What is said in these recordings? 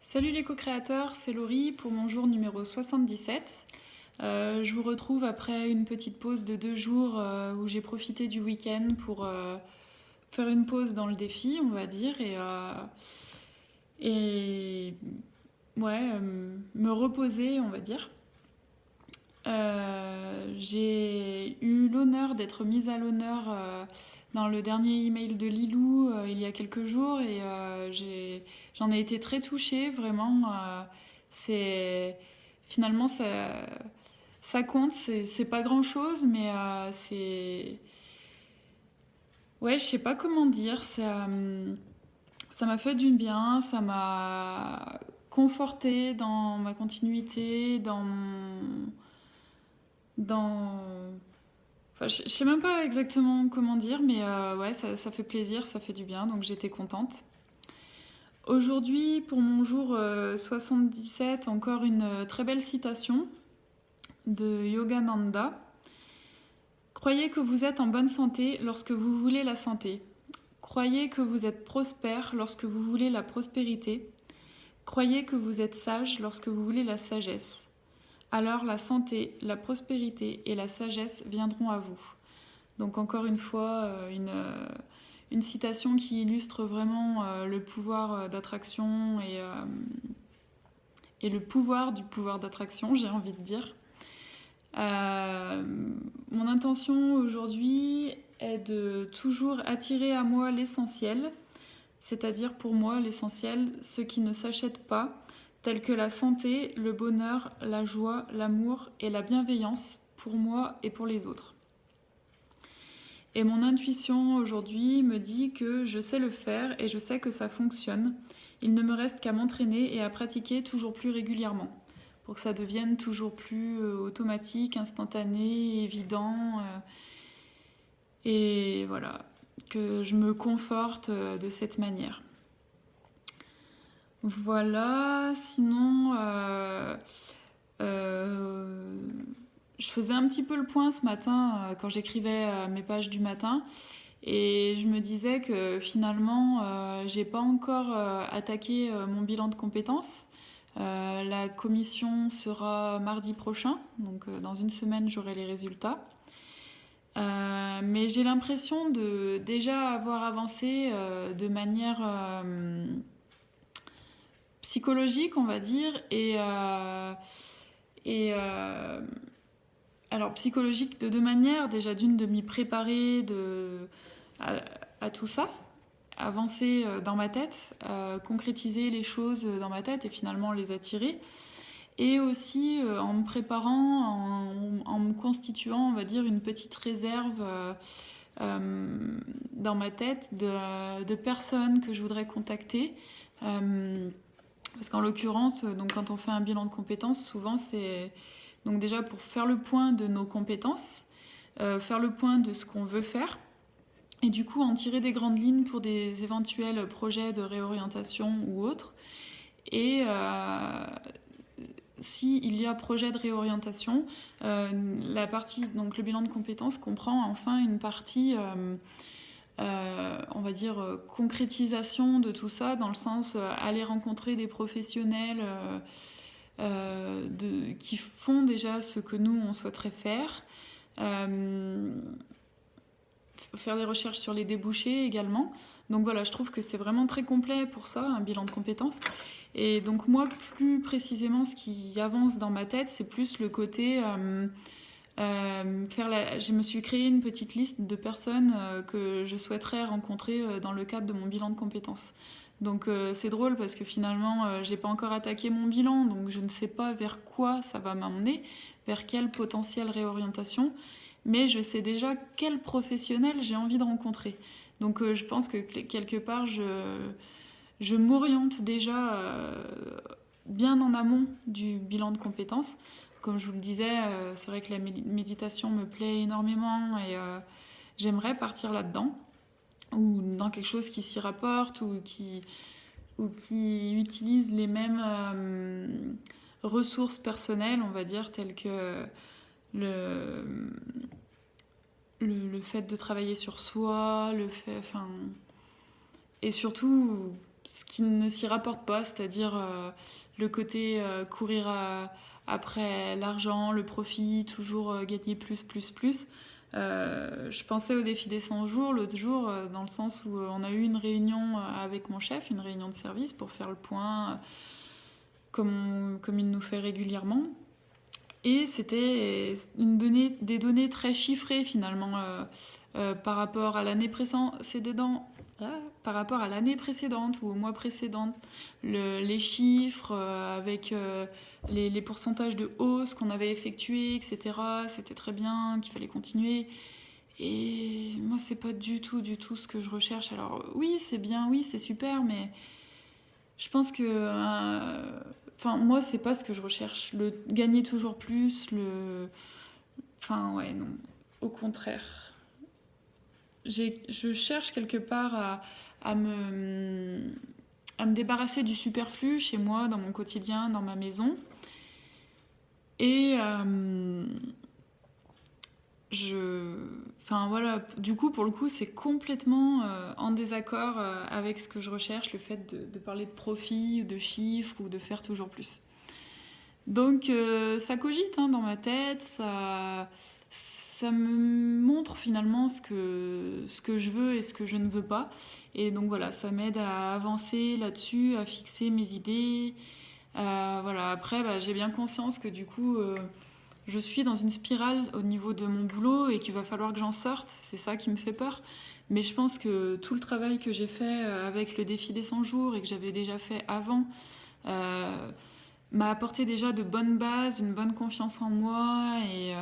Salut les co-créateurs, c'est Laurie pour mon jour numéro 77. Je vous retrouve après une petite pause de 2 jours où j'ai profité du week-end pour faire une pause dans le défi, on va dire, et ouais, me reposer, on va dire. J'ai eu l'honneur d'être mise à l'honneur dans le dernier email de Lilou il y a quelques jours et j'en ai été très touchée, vraiment. C'est finalement ça compte, c'est pas grand chose, mais c'est ouais, je sais pas comment dire, ça m'a fait du bien, ça m'a conforté dans ma continuité, dans enfin, je sais même pas exactement comment dire, mais ouais, ça fait plaisir, ça fait du bien, donc j'étais contente. Aujourd'hui, pour mon jour 77, encore une très belle citation de Yogananda. Croyez que vous êtes en bonne santé lorsque vous voulez la santé. Croyez que vous êtes prospère lorsque vous voulez la prospérité. Croyez que vous êtes sage lorsque vous voulez la sagesse. Alors la santé, la prospérité et la sagesse viendront à vous. Donc encore une fois, une citation qui illustre vraiment le pouvoir d'attraction et le pouvoir du pouvoir d'attraction, j'ai envie de dire. Euh, Mon intention aujourd'hui est de toujours attirer à moi l'essentiel, c'est-à-dire pour moi l'essentiel, ce qui ne s'achète pas, tel que la santé, le bonheur, la joie, l'amour et la bienveillance pour moi et pour les autres. Et mon intuition aujourd'hui me dit que je sais le faire et je sais que ça fonctionne. Il ne me reste qu'à m'entraîner et à pratiquer toujours plus régulièrement pour que ça devienne toujours plus automatique, instantané, évident. Et voilà, que je me conforte de cette manière. Voilà, sinon, euh, je faisais un petit peu le point ce matin quand j'écrivais mes pages du matin. Et je me disais que finalement, j'ai pas encore attaqué mon bilan de compétences. La commission sera mardi prochain, donc dans une semaine j'aurai les résultats. Mais j'ai l'impression de déjà avoir avancé de manière psychologique, on va dire, et alors psychologique de deux manières. Déjà d'une de m'y préparer à, à tout ça, avancer dans ma tête, concrétiser les choses dans ma tête et finalement les attirer. Et aussi en me préparant, en me constituant, on va dire, une petite réserve dans ma tête de personnes que je voudrais contacter. Parce qu'en l'occurrence, donc quand on fait un bilan de compétences, souvent c'est donc déjà pour faire le point de nos compétences, faire le point de ce qu'on veut faire, et du coup en tirer des grandes lignes pour des éventuels projets de réorientation ou autres. Et s'il y a projet de réorientation, la partie, donc le bilan de compétences comprend enfin une partie, on va dire, concrétisation de tout ça, dans le sens aller rencontrer des professionnels qui font déjà ce que nous, on souhaiterait faire. Euh, Faire des recherches sur les débouchés également. Donc voilà, je trouve que c'est vraiment très complet pour ça, un bilan de compétences. Et donc moi, plus précisément, ce qui avance dans ma tête, c'est plus le côté je me suis créé une petite liste de personnes que je souhaiterais rencontrer dans le cadre de mon bilan de compétences. Donc c'est drôle parce que finalement, j'ai pas encore attaqué mon bilan, donc je ne sais pas vers quoi ça va m'emmener, vers quelle potentielle réorientation, mais je sais déjà quel professionnel j'ai envie de rencontrer. Donc je pense que quelque part, je m'oriente déjà bien en amont du bilan de compétences. Comme je vous le disais, c'est vrai que la méditation me plaît énormément et j'aimerais partir là-dedans ou dans quelque chose qui s'y rapporte ou qui utilise les mêmes ressources personnelles, on va dire, telles que le, le fait de travailler sur soi, le fait, enfin, et surtout ce qui ne s'y rapporte pas, c'est-à-dire le côté après l'argent, le profit, toujours gagner plus, plus, plus. Je pensais au défi des 100 jours l'autre jour, dans le sens où on a eu une réunion avec mon chef, une réunion de service pour faire le point, comme il nous fait régulièrement. Et c'était des données très chiffrées finalement par rapport à l'année précédente, par rapport à l'année précédente ou au mois précédent, les chiffres avec les pourcentages de hausse qu'on avait effectués, etc. C'était très bien, qu'il fallait continuer. Et moi, c'est pas du tout ce que je recherche. Alors oui, c'est bien, oui, c'est super, mais je pense que enfin, moi, c'est pas ce que je recherche. Le gagner toujours plus, le. Enfin, ouais, non. Au contraire. Je cherche quelque part à me, à me débarrasser du superflu chez moi, dans mon quotidien, dans ma maison. Et je. Enfin, voilà. Du coup, pour le coup, c'est complètement en désaccord avec ce que je recherche, le fait de parler de profit, ou de chiffres, ou de faire toujours plus. Donc ça cogite hein, dans ma tête, ça me montre finalement ce que je veux et ce que je ne veux pas. Et donc voilà, ça m'aide à avancer là-dessus, à fixer mes idées. Voilà. Après, bah, j'ai bien conscience que du coup, je suis dans une spirale au niveau de mon boulot et qu'il va falloir que j'en sorte. C'est ça qui me fait peur. Mais je pense que tout le travail que j'ai fait avec le défi des 100 jours et que j'avais déjà fait avant, euh, m'a apporté déjà de bonnes bases, une bonne confiance en moi et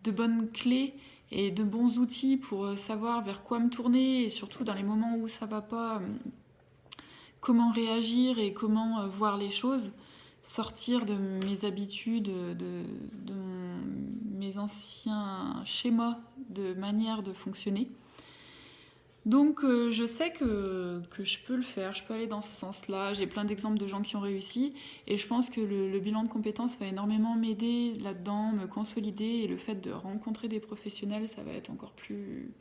de bonnes clés et de bons outils pour savoir vers quoi me tourner et surtout dans les moments où ça va pas, comment réagir et comment voir les choses, sortir de mes habitudes, mes anciens schémas de manière de fonctionner. Donc je sais que je peux le faire, je peux aller dans ce sens-là. J'ai plein d'exemples de gens qui ont réussi et je pense que le bilan de compétences va énormément m'aider là-dedans, me consolider et le fait de rencontrer des professionnels, ça va être encore plus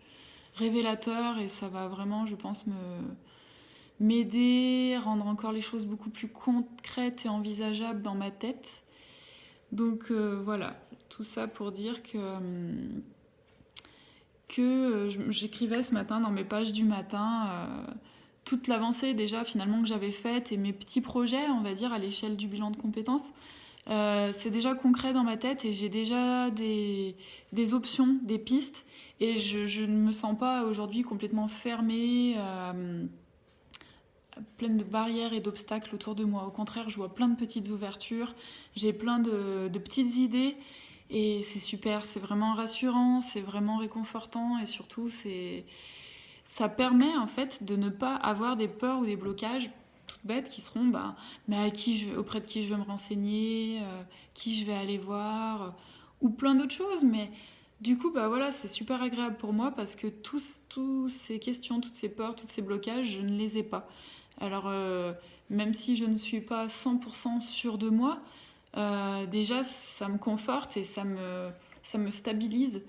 révélateur et ça va vraiment, je pense, m'aider, rendre encore les choses beaucoup plus concrètes et envisageables dans ma tête. Donc voilà, tout ça pour dire que j'écrivais ce matin dans mes pages du matin toute l'avancée déjà finalement que j'avais faite et mes petits projets, on va dire, à l'échelle du bilan de compétences. C'est déjà concret dans ma tête et j'ai déjà des options, des pistes et je ne me sens pas aujourd'hui complètement fermée, pleine de barrières et d'obstacles autour de moi. Au contraire, je vois plein de petites ouvertures, j'ai plein de petites idées et c'est super, c'est vraiment rassurant, c'est vraiment réconfortant et surtout ça permet en fait de ne pas avoir des peurs ou des blocages toutes bêtes qui seront bah, mais auprès de qui je vais me renseigner, qui je vais aller voir, ou plein d'autres choses. Mais du coup, bah voilà, c'est super agréable pour moi parce que tous ces questions, toutes ces peurs, tous ces blocages, je ne les ai pas. Alors, même si je ne suis pas 100% sûre de moi, déjà, ça me conforte et ça me stabilise.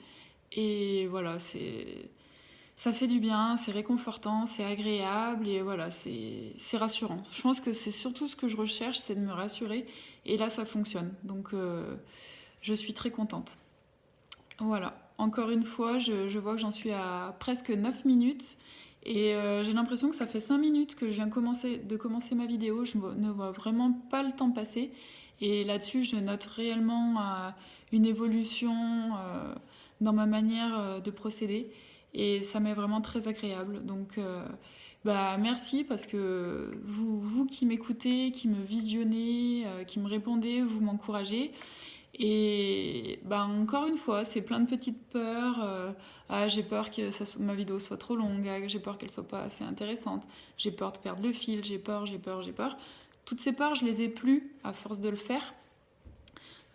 Et voilà, ça fait du bien, c'est réconfortant, c'est agréable et voilà, c'est rassurant. Je pense que c'est surtout ce que je recherche, c'est de me rassurer. Et là, ça fonctionne. Donc, je suis très contente. Voilà. Encore une fois, je vois que j'en suis à presque 9 minutes. Et j'ai l'impression que ça fait 5 minutes que je viens de commencer ma vidéo. Je ne vois vraiment pas le temps passer. Et là-dessus, je note réellement une évolution dans ma manière de procéder. Et ça m'est vraiment très agréable. Donc, bah, merci parce que vous qui m'écoutez, qui me visionnez, qui me répondez, vous m'encouragez. Et bah, encore une fois, c'est plein de petites peurs. Ah, j'ai peur que ma vidéo soit trop longue, ah, j'ai peur qu'elle soit pas assez intéressante, j'ai peur de perdre le fil, j'ai peur. Toutes ces peurs, je les ai plus à force de le faire.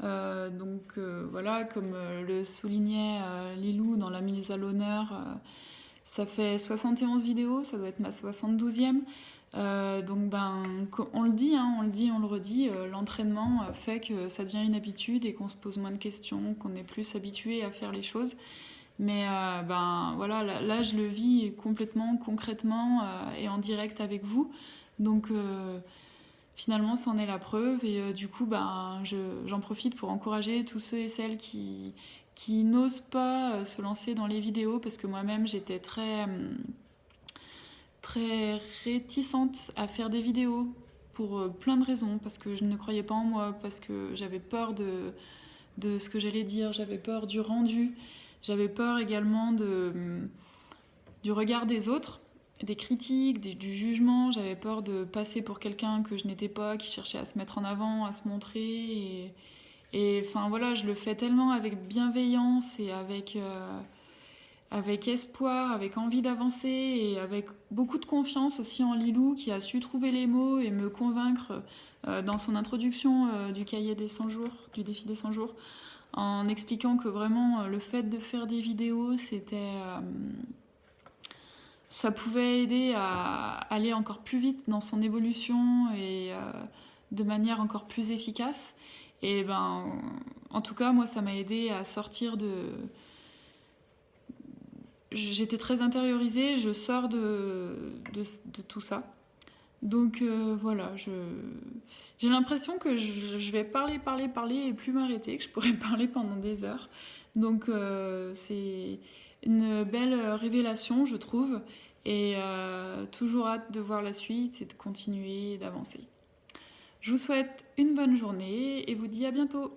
Donc voilà, comme le soulignait Lilou dans la mise à l'honneur, ça fait 71 vidéos, ça doit être ma 72e. Donc ben, on le dit, hein, on le dit, on le redit, l'entraînement fait que ça devient une habitude et qu'on se pose moins de questions, qu'on est plus habitué à faire les choses. Mais ben voilà, là je le vis complètement, concrètement et en direct avec vous. Donc finalement, c'en est la preuve. Et du coup, ben, j'en profite pour encourager tous ceux et celles qui n'osent pas se lancer dans les vidéos, parce que moi-même, j'étais très réticente à faire des vidéos pour plein de raisons, parce que je ne croyais pas en moi, parce que j'avais peur de ce que j'allais dire, j'avais peur du rendu, j'avais peur également du regard des autres, des critiques, du jugement, j'avais peur de passer pour quelqu'un que je n'étais pas, qui cherchait à se mettre en avant, à se montrer. Et enfin voilà, je le fais tellement avec bienveillance et avec espoir, avec envie d'avancer et avec beaucoup de confiance aussi en Lilou qui a su trouver les mots et me convaincre dans son introduction du cahier des 100 jours, du défi des 100 jours, en expliquant que vraiment le fait de faire des vidéos, ça pouvait aider à aller encore plus vite dans son évolution et de manière encore plus efficace. Et ben, en tout cas, moi, ça m'a aidé à sortir de. J'étais très intériorisée, je sors de tout ça. Donc voilà, j'ai l'impression que je vais parler et plus m'arrêter, que je pourrais parler pendant des heures. Donc c'est une belle révélation, je trouve, et toujours hâte de voir la suite et de continuer d'avancer. Je vous souhaite une bonne journée et vous dis à bientôt.